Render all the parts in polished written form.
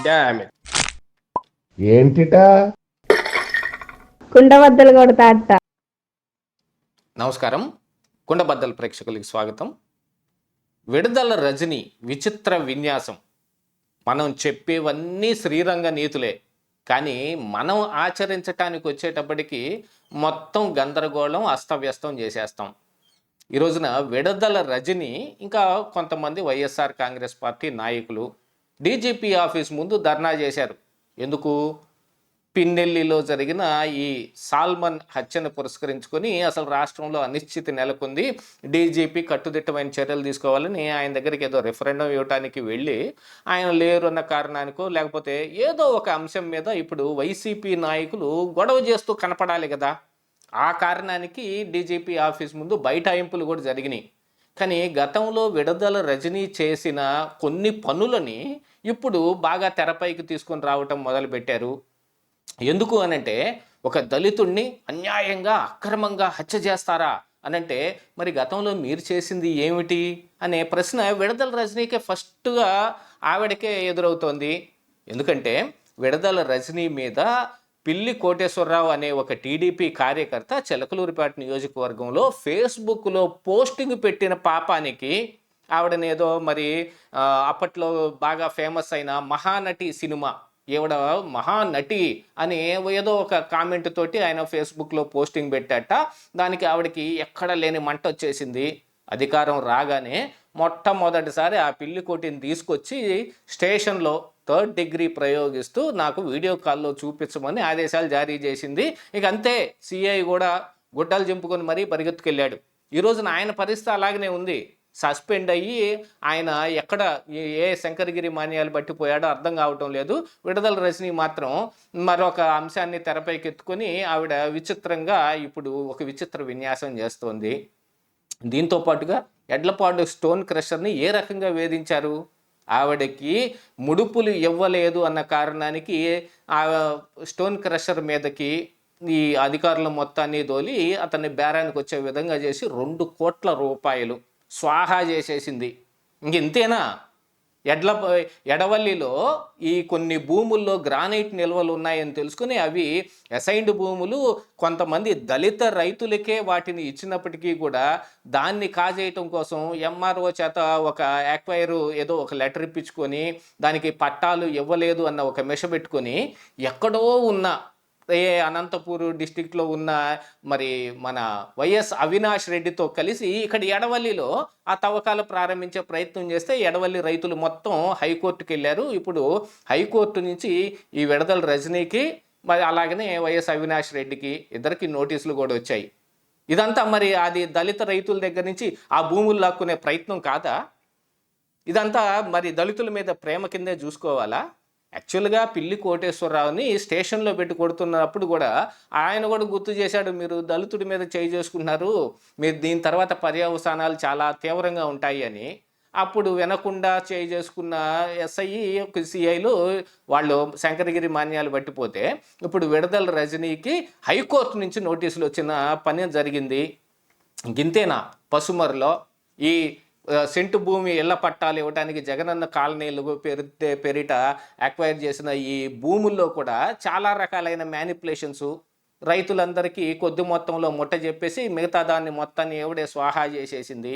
Damn it. ఏంటిటా కుండబద్దలు కొడతా అట్ట. నమస్కారం, కుండబద్దల ప్రేక్షకులకి స్వాగతం. విడుదల రజని విచిత్ర విన్యాసం. మనం చెప్పేవన్నీ శ్రీరంగ నీతులే, కానీ మనం ఆచరించటానికి వచ్చేటప్పటికి మొత్తం గందరగోళం అస్తవ్యస్తం చేసేస్తాం. ఈ రోజున విడుదల రజని ఇంకా కొంతమంది వైఎస్ఆర్ కాంగ్రెస్ పార్టీ నాయకులు డీజీపీ ఆఫీస్ ముందు ధర్నా చేశారు. ఎందుకు? పిన్నెల్లిలో జరిగిన ఈ సాల్మన్ హత్యను పురస్కరించుకొని అసలు రాష్ట్రంలో అనిశ్చితి నెలకొంది, డీజీపీ కట్టుదిట్టమైన చర్యలు తీసుకోవాలని ఆయన దగ్గరికి ఏదో రెఫరెండం ఇవ్వడానికి వెళ్ళి ఆయన లేరు అన్న కారణానికో లేకపోతే ఏదో ఒక అంశం మీద ఇప్పుడు వైసీపీ నాయకులు గొడవ చేస్తూ కనపడాలి కదా, ఆ కారణానికి డీజీపీ ఆఫీస్ ముందు బైఠాయింపులు కూడా జరిగినాయి. కానీ గతంలో విడుదల రజనీ చేసిన కొన్ని పనులని ఇప్పుడు బాగా తెరపైకి తీసుకొని రావటం మొదలుపెట్టారు. ఎందుకు అనంటే, ఒక దళితుణ్ణి అన్యాయంగా అక్రమంగా హత్య చేస్తారా అనంటే మరి గతంలో మీరు చేసింది ఏమిటి అనే ప్రశ్న విడుదల రజనీకే ఫస్ట్గా ఆవిడకే ఎదురవుతోంది. ఎందుకంటే విడుదల రజనీ మీద పిల్లి కోటేశ్వరరావు అనే ఒక టీడీపీ కార్యకర్త చిలకలూరిపేట నియోజకవర్గంలో ఫేస్బుక్లో పోస్టింగ్ పెట్టిన పాపానికి ఆవిడని ఏదో మరి అప్పట్లో బాగా ఫేమస్ అయిన మహానటి సినిమా, ఈవిడ మహానటి అని ఏదో ఒక కామెంట్ తోటి ఆయన ఫేస్బుక్లో పోస్టింగ్ పెట్టాట. దానికి ఆవిడకి ఎక్కడ లేని మంట వచ్చేసింది. అధికారం రాగానే మొట్టమొదటిసారి ఆ పిల్లి కోటిని తీసుకొచ్చి స్టేషన్లో 3rd డిగ్రీ ప్రయోగిస్తూ నాకు వీడియో కాల్లో చూపించమని ఆదేశాలు జారీ చేసింది. ఇక అంతే, సిఐ కూడా గుడ్డలు చింపుకొని మరీ పరిగెత్తుకెళ్ళాడు. ఈ రోజున ఆయన పరిస్థితి అలాగనే ఉంది. సస్పెండ్ అయ్యి ఆయన ఎక్కడ ఏ శంకరగిరి మాన్యాలు బట్టిపోయాడో అర్థం కావటం లేదు. విడుదల రజనీ మాత్రం మరొక అంశాన్ని తెరపైకి ఎత్తుకొని ఆవిడ విచిత్రంగా ఇప్పుడు ఒక విచిత్ర విన్యాసం చేస్తోంది. దీంతో పాటుగా ఎడ్లపాడు స్టోన్ క్రషర్ని ఏ రకంగా వేధించారు? ఆవిడకి ముడుపులు ఇవ్వలేదు అన్న కారణానికి ఆ స్టోన్ క్రషర్ మీదకి ఈ అధికారుల మొత్తాన్ని దోలి అతన్ని బేరానికి వచ్చే విధంగా చేసి 2 కోట్ల రూపాయలు స్వాహా చేసేసింది. ఇంతేనా? ఎడవల్లిలో ఈ కొన్ని భూముల్లో గ్రానైట్ నిల్వలు ఉన్నాయని తెలుసుకుని అవి అసైన్డ్ భూములు, కొంతమంది దళిత రైతులకే వాటిని ఇచ్చినప్పటికీ కూడా దాన్ని కాజేయటం కోసం ఎంఆర్ఓ చేత ఒక యాక్వైర్ ఏదో ఒక లెటర్ ఇప్పించుకొని దానికి పట్టాలు ఇవ్వలేదు అన్న ఒక మెష పెట్టుకొని ఎక్కడో ఉన్న అనంతపూర్ డిస్టిక్లో ఉన్న మరి మన వైఎస్ అవినాష్ రెడ్డితో కలిసి ఇక్కడ ఎడవల్లిలో ఆ తవ్వకాలు ప్రారంభించే ప్రయత్నం చేస్తే ఎడవల్లి రైతులు మొత్తం హైకోర్టుకి వెళ్ళారు. ఇప్పుడు హైకోర్టు నుంచి ఈ విడుదల రజనీకి మరి అలాగనే వైఎస్ అవినాష్ రెడ్డికి ఇద్దరికి నోటీసులు కూడా వచ్చాయి. ఇదంతా మరి అది దళిత రైతుల దగ్గర నుంచి ఆ భూములు లాక్కునే ప్రయత్నం కాదా? ఇదంతా మరి దళితుల మీద ప్రేమ కిందే చూసుకోవాలా? యాక్చువల్గా పిల్లి కోటేశ్వరరావుని స్టేషన్లో పెట్టి కొడుతున్నప్పుడు కూడా ఆయన కూడా గుర్తు చేశాడు, మీరు దళితుడి మీద చేయి చేసుకున్నారు, మీరు దీని తర్వాత పర్యవసానాలు చాలా తీవ్రంగా ఉంటాయి అని. అప్పుడు వినకుండా చేయి చేసుకున్న ఎస్ఐ సిఐలు వాళ్ళు శంకరగిరి మాన్యాలు పట్టిపోతే ఇప్పుడు విడుదల రజనీకి హైకోర్టు నుంచి నోటీసులు వచ్చిన పని జరిగింది. గింతేనా? పసుమర్లో ఈ సెంటు భూమి ఇళ్ల పట్టాలు ఇవ్వడానికి జగనన్న కాలనీలు పేరిట అక్వైర్ చేసిన ఈ భూముల్లో కూడా చాలా రకాలైన మ్యానిపులేషన్స్, రైతులందరికీ కొద్ది మొత్తంలో ముట్ట చెప్పేసి మిగతా దాన్ని మొత్తాన్ని ఎవడే స్వాహా చేసేసింది.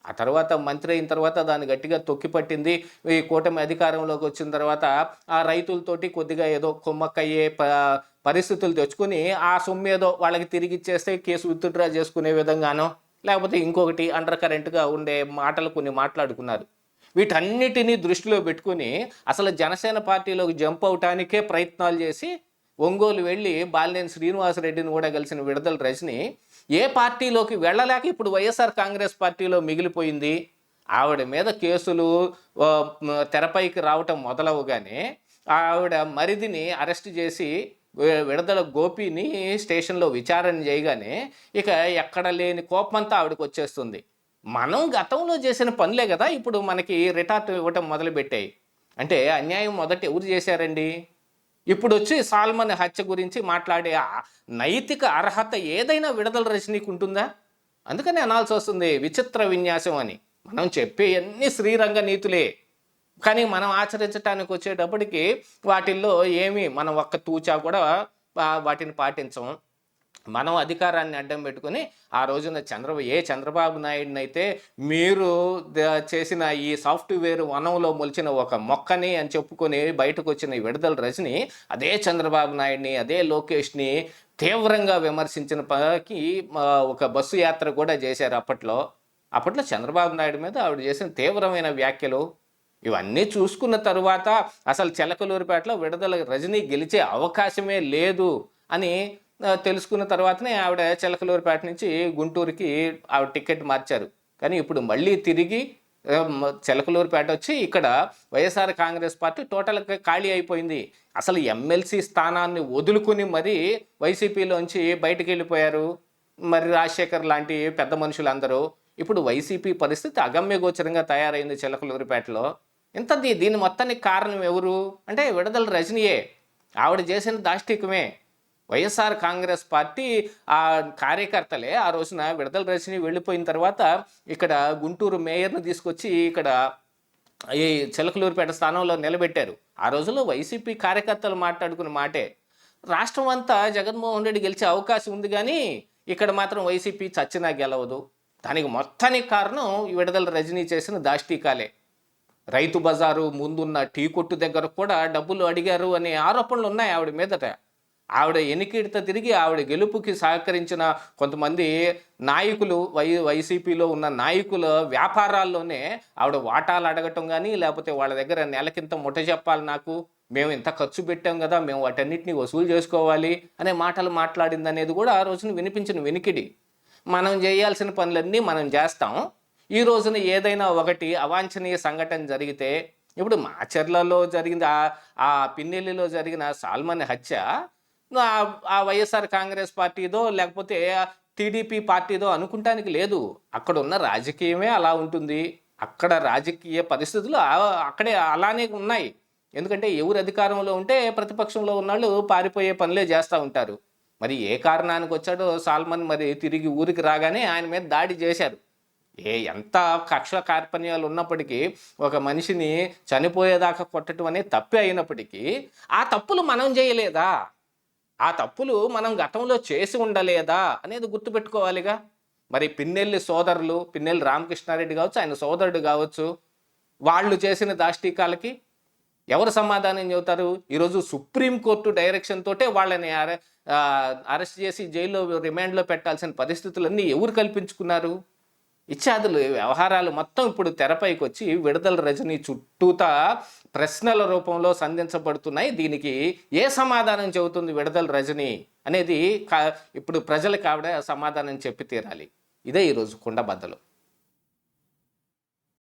ఆ తర్వాత మంత్రి అయిన తర్వాత దాన్ని గట్టిగా తొక్కిపట్టింది. ఈ కూటమి అధికారంలోకి వచ్చిన తర్వాత ఆ రైతులతోటి కొద్దిగా ఏదో కొమ్మక్కయ్యే పరిస్థితులు తెచ్చుకొని ఆ సొమ్మేదో వాళ్ళకి తిరిగి ఇచ్చేస్తే కేసు విత్డ్రా చేసుకునే విధంగానో లేకపోతే ఇంకొకటి అండర్ కరెంట్గా ఉండే మాటలు కొన్ని మాట్లాడుకున్నారు. వీటన్నిటినీ దృష్టిలో పెట్టుకుని అసలు జనసేన పార్టీలోకి జంప్ అవటానికే ప్రయత్నాలు చేసి ఒంగోలు వెళ్ళి బాలినేని శ్రీనివాసరెడ్డిని కూడా కలిసిన విడుదల రజని ఏ పార్టీలోకి వెళ్ళలేక ఇప్పుడు వైఎస్ఆర్ కాంగ్రెస్ పార్టీలో మిగిలిపోయింది. ఆవిడ మీద కేసులు తెరపైకి రావటం మొదలవగానే ఆవిడ మరిదిని అరెస్ట్ చేసి విడుదల గోపిని స్టేషన్లో విచారణ చేయగానే ఇక ఎక్కడ లేని కోపమంతా ఆవిడకి వచ్చేస్తుంది. మనం గతంలో చేసిన పనులే కదా ఇప్పుడు మనకి రిటార్ట్ ఇవ్వటం మొదలుపెట్టాయి. అంటే అన్యాయం మొదట ఎవరు చేశారండి? ఇప్పుడు వచ్చి సాల్మన్ హత్య గురించి మాట్లాడే నైతిక అర్హత ఏదైనా విడుదల రజనీకి ఉంటుందా? అందుకని అనాల్సి వస్తుంది విచిత్ర విన్యాసం అని. మనం చెప్పే అన్ని శ్రీరంగ నీతులే. కానీ మనం ఆచరించడానికి వచ్చేటప్పటికి వాటిల్లో ఏమీ మనం ఒక్క తూచా కూడా వాటిని పాటించం. మనం అధికారాన్ని అడ్డం పెట్టుకొని ఆ రోజున చంద్రబాబు నాయుడిని అయితే మీరు చేసిన ఈ సాఫ్ట్వేర్ వనంలో మొలిచిన ఒక మొక్కని అని చెప్పుకొని బయటకు వచ్చిన ఈ విడుదల రజని అదే చంద్రబాబు నాయుడిని అదే లోకేష్ని తీవ్రంగా విమర్శించిన పకి ఒక బస్సు యాత్ర కూడా చేశారు అప్పట్లో చంద్రబాబు నాయుడు మీద ఆవిడ చేసిన తీవ్రమైన వ్యాఖ్యలు ఇవన్నీ చూసుకున్న తరువాత అసలు చిలకలూరిపేటలో విడుదల రజని గెలిచే అవకాశమే లేదు అని తెలుసుకున్న తర్వాతనే ఆవిడ చిలకలూరిపేట నుంచి గుంటూరుకి ఆవిడ టికెట్ మార్చారు. కానీ ఇప్పుడు మళ్ళీ తిరిగి చిలకలూరిపేట వచ్చి ఇక్కడ వైఎస్ఆర్ కాంగ్రెస్ పార్టీ టోటల్గా ఖాళీ అయిపోయింది. అసలు ఎమ్మెల్సీ స్థానాన్ని వదులుకుని మరీ వైసీపీలోంచి బయటికి వెళ్ళిపోయారు మరి రాజశేఖర్ లాంటి పెద్ద మనుషులందరూ. ఇప్పుడు వైసీపీ పరిస్థితి అగమ్యగోచరంగా తయారైంది చిలకలూరిపేటలో. దీని మొత్తానికి కారణం ఎవరు అంటే విడుదల రజనీయే. ఆవిడ చేసిన దాష్టికమే. వైఎస్ఆర్ కాంగ్రెస్ పార్టీ ఆ కార్యకర్తలే ఆ రోజున విడుదల రజని వెళ్ళిపోయిన తర్వాత ఇక్కడ గుంటూరు మేయర్ను తీసుకొచ్చి ఇక్కడ ఈ చిలకలూరిపేట స్థానంలో నిలబెట్టారు. ఆ రోజుల్లో వైసీపీ కార్యకర్తలు మాట్లాడుకున్న మాటే రాష్ట్రం అంతా జగన్మోహన్ రెడ్డి గెలిచే అవకాశం ఉంది, కానీ ఇక్కడ మాత్రం వైసీపీ చచ్చినా గెలవదు. దానికి మొత్తానికి కారణం ఈ విడుదల రజనీ చేసిన దాష్టీకాలే. రైతు బజారు ముందున్న టీ కొట్టు దగ్గర కూడా డబ్బులు అడిగారు అనే ఆరోపణలు ఉన్నాయి ఆవిడ మీదట. ఆవిడ ఎన్నికడితో తిరిగి ఆవిడ గెలుపుకి సహకరించిన కొంతమంది నాయకులు వైసీపీలో ఉన్న నాయకుల వ్యాపారాల్లోనే ఆవిడ వాటాలు అడగటం కానీ లేకపోతే వాళ్ళ దగ్గర నెలకింత ముఠ చెప్పాలి, నాకు మేము ఇంత ఖర్చు పెట్టాం కదా, మేము వాటన్నిటిని వసూలు చేసుకోవాలి అనే మాటలు మాట్లాడింది అనేది కూడా ఆ రోజున వినిపించిన వినికిడి. మనం చేయాల్సిన పనులన్నీ మనం చేస్తాం. ఈ రోజున ఏదైనా ఒకటి అవాంఛనీయ సంఘటన జరిగితే ఇప్పుడు మాచర్లలో జరిగింది ఆ పిన్నెల్లిలో జరిగిన సాల్మన్ హత్య ఆ వైఎస్ఆర్ కాంగ్రెస్ పార్టీదో లేకపోతే టీడీపీ పార్టీదో అనుకుంటానికి లేదు. అక్కడ ఉన్న రాజకీయమే అలా ఉంటుంది. అక్కడ రాజకీయ పరిస్థితులు అక్కడే అలానే ఉన్నాయి. ఎందుకంటే ఎవరు అధికారంలో ఉంటే ప్రతిపక్షంలో ఉన్నాళ్ళు పారిపోయే పనులే చేస్తూ ఉంటారు. మరి ఏ కారణానికి వచ్చాడో సాల్మన్ మరి తిరిగి ఊరికి రాగానే ఆయన మీద దాడి చేశారు. ఎంత కక్ష కార్పణ్యాలు ఉన్నప్పటికీ ఒక మనిషిని చనిపోయేదాకా కొట్టడం అనేది తప్పే అయినప్పటికీ ఆ తప్పులు మనం చేయలేదా, ఆ తప్పులు మనం గతంలో చేసి ఉండలేదా అనేది గుర్తుపెట్టుకోవాలిగా. మరి పిన్నెల్లి రామకృష్ణారెడ్డి కావచ్చు, ఆయన సోదరుడు కావచ్చు, వాళ్ళు చేసిన దాష్టీకాలకి ఎవరు సమాధానం చెబుతారు? ఈరోజు సుప్రీంకోర్టు డైరెక్షన్ తోటే వాళ్ళని అరెస్ట్ చేసి జైల్లో రిమాండ్లో పెట్టాల్సిన పరిస్థితులన్నీ ఎవరు కల్పించుకున్నారు? ఇత్యాదులు వ్యవహారాలు మొత్తం ఇప్పుడు తెరపైకి వచ్చి విడుదల రజనీ చుట్టూతా ప్రశ్నల రూపంలో సంధించబడుతున్నాయి. దీనికి ఏ సమాధానం చెబుతుంది విడుదల రజనీ అనేది ఇప్పుడు ప్రజలకు ఆవిడ సమాధానం చెప్పి తీరాలి. ఇదే ఈరోజు కుండబద్దలు.